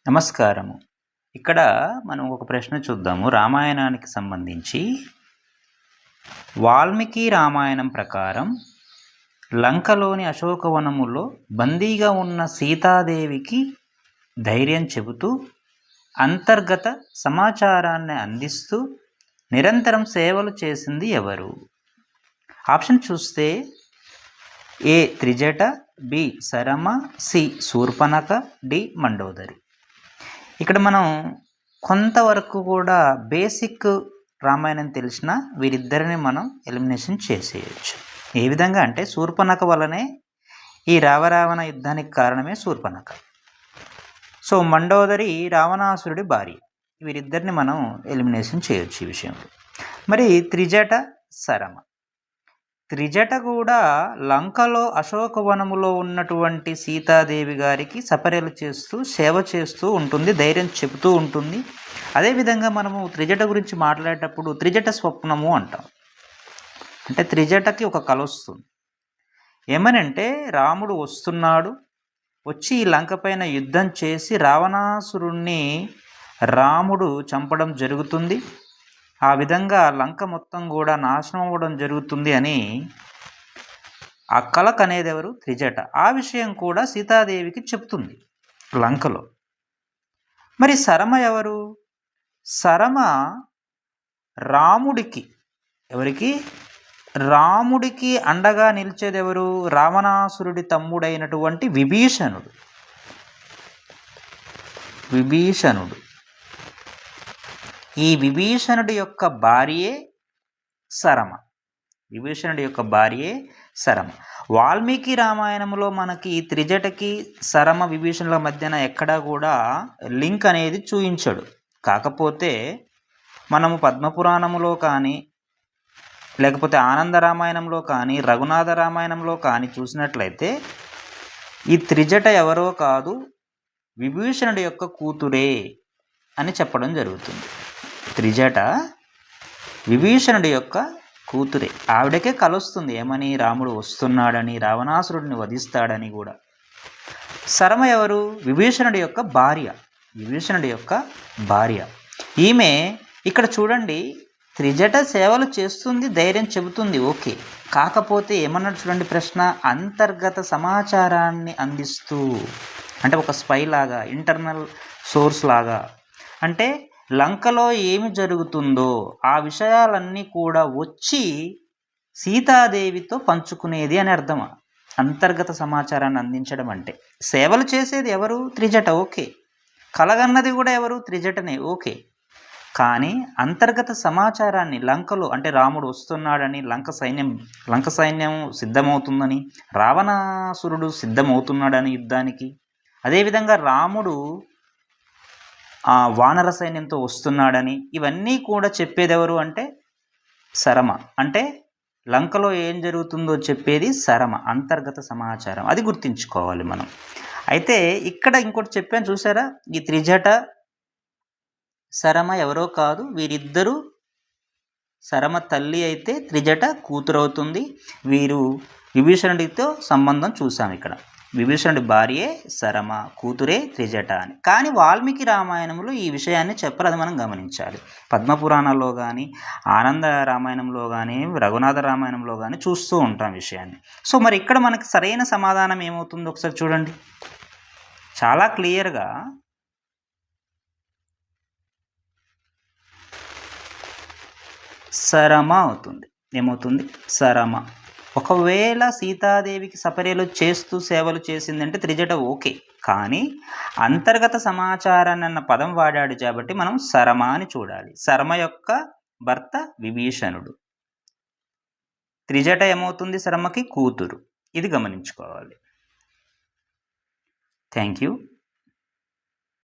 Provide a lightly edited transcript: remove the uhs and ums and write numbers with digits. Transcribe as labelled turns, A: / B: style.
A: నమస్కారము. ఇక్కడ మనం ఒక ప్రశ్న చూద్దాము. రామాయణానికి సంబంధించి వాల్మీకి రామాయణం ప్రకారం లంకలోని అశోకవనములో బందీగా ఉన్న సీతాదేవికి ధైర్యం చెబుతూ అంతర్గత సమాచారాన్ని అందిస్తూ నిరంతరం సేవలు చేసింది ఎవరు? ఆప్షన్ చూస్తే A Trijata, B Sarama, C Shurpanakha, D Mandodari. ఇక్కడ మనం కొంతవరకు కూడా బేసిక్ రామాయణం తెలిసిన వీరిద్దరిని మనం ఎలిమినేషన్ చేసేయచ్చు. ఏ విధంగా అంటే శూర్పణఖ వలనే ఈ రావరావణ యుద్ధానికి కారణమే శూర్పణఖ. సో మండోదరి రావణాసురుడి భార్య. వీరిద్దరిని మనం ఎలిమినేషన్ చేయొచ్చు ఈ విషయంలో. మరి త్రిజట, సరమ. త్రిజట కూడా లంకలో అశోకవనములో ఉన్నటువంటి సీతాదేవి గారికి సపర్యలు చేస్తూ సేవ చేస్తూ ఉంటుంది, ధైర్యం చెబుతూ ఉంటుంది. అదేవిధంగా మనము త్రిజట గురించి మాట్లాడేటప్పుడు త్రిజట స్వప్నము అంటాం. అంటే త్రిజటకి ఒక కల వస్తుంది. ఏమనంటే రాముడు వస్తున్నాడు, వచ్చి ఈ లంక పైన యుద్ధం చేసి రావణాసురుణ్ణి రాముడు చంపడం జరుగుతుంది. ఆ విధంగా లంక మొత్తం కూడా నాశనం అవ్వడం జరుగుతుంది అని ఆ కలకు అనేది ఎవరు? త్రిజట. ఆ విషయం కూడా సీతాదేవికి చెప్తుంది లంకలో. మరి సరమ ఎవరు? సరమ రాముడికి, ఎవరికి? రాముడికి అండగా నిలిచేది ఎవరు? రావణాసురుడి తమ్ముడైనటువంటి విభీషణుడు. ఈ విభీషణుడి యొక్క భార్యే సరమ. వాల్మీకి రామాయణంలో మనకి త్రిజటకి సరమ విభీషణుల మధ్యన ఎక్కడా కూడా లింక్ అనేది చూయించాడు. కాకపోతే మనము పద్మపురాణంలో కానీ లేకపోతే ఆనంద రామాయణంలో కానీ రఘునాథ రామాయణంలో కానీ చూసినట్లయితే ఈ త్రిజట ఎవరో కాదు, విభీషణుడి యొక్క కూతురే అని చెప్పడం జరుగుతుంది. త్రిజట విభీషణుడి యొక్క కూతురే. ఆవిడకే కలుస్తుంది ఏమని? రాముడు వస్తున్నాడని, రావణాసురుడిని వధిస్తాడని కూడా. సరమ ఎవరు? విభీషణుడి యొక్క భార్య. ఈమె ఇక్కడ చూడండి, త్రిజట సేవలు చేస్తుంది, ధైర్యం చెబుతుంది, ఓకే. కాకపోతే ఏమన్నాడు చూడండి ప్రశ్న, అంతర్గత సమాచారాన్ని అందిస్తూ, అంటే ఒక స్పై లాగా, ఇంటర్నల్ సోర్స్ లాగా. అంటే లంకలో ఏమి జరుగుతుందో ఆ విషయాలన్నీ కూడా వచ్చి సీతాదేవితో పంచుకునేది అని అర్థమా? అంతర్గత సమాచారాన్ని అందించడం అంటే సేవలు చేసేది ఎవరు? త్రిజట, ఓకే. కలగన్నది కూడా ఎవరు? త్రిజటనే, ఓకే. కానీ అంతర్గత సమాచారాన్ని లంకలో, అంటే రాముడు వస్తున్నాడని, లంక సైన్యం సిద్ధమవుతుందని, రావణాసురుడు సిద్ధమవుతున్నాడని యుద్ధానికి, అదేవిధంగా రాముడు వానర సైన్యంతో వస్తున్నాడని, ఇవన్నీ కూడా చెప్పేది ఎవరు అంటే సరమ. అంటే లంకలో ఏం జరుగుతుందో చెప్పేది సరమ, అంతర్గత సమాచారం. అది గుర్తుంచుకోవాలి మనం. అయితే ఇక్కడ ఇంకోటి చెప్పాను చూసారా, ఈ త్రిజట సరమ ఎవరో కాదు, వీరిద్దరూ సరమ తల్లి అయితే త్రిజట కూతురు అవుతుంది. వీరు విభీషణుడితో సంబంధం చూసాం ఇక్కడ. విభీషణుడి భార్యే సరమ, కూతురే త్రిజట అని. కానీ వాల్మీకి రామాయణంలో ఈ విషయాన్ని చెప్పరు, అది మనం గమనించాలి. పద్మపురాణంలో కానీ, ఆనంద రామాయణంలో కానీ, రఘునాథ రామాయణంలో కానీ చూస్తూ ఉంటాం విషయాన్ని. సో మరి ఇక్కడ మనకి సరైన సమాధానం ఏమవుతుందో ఒకసారి చూడండి. చాలా క్లియర్గా సరమ అవుతుంది. ఏమవుతుంది? సరమ. ఒకవేళ సీతాదేవికి సపర్యలు చేస్తూ సేవలు చేసిందంటే త్రిజట ఓకే. కానీ అంతర్గత సమాచారాన్ని అన్న పదం వాడాడు కాబట్టి మనం సరమ అని చూడాలి. సరమ యొక్క భర్త విభీషణుడు. త్రిజట ఏమవుతుంది? సరమకి కూతురు. ఇది గమనించుకోవాలి. Thank you.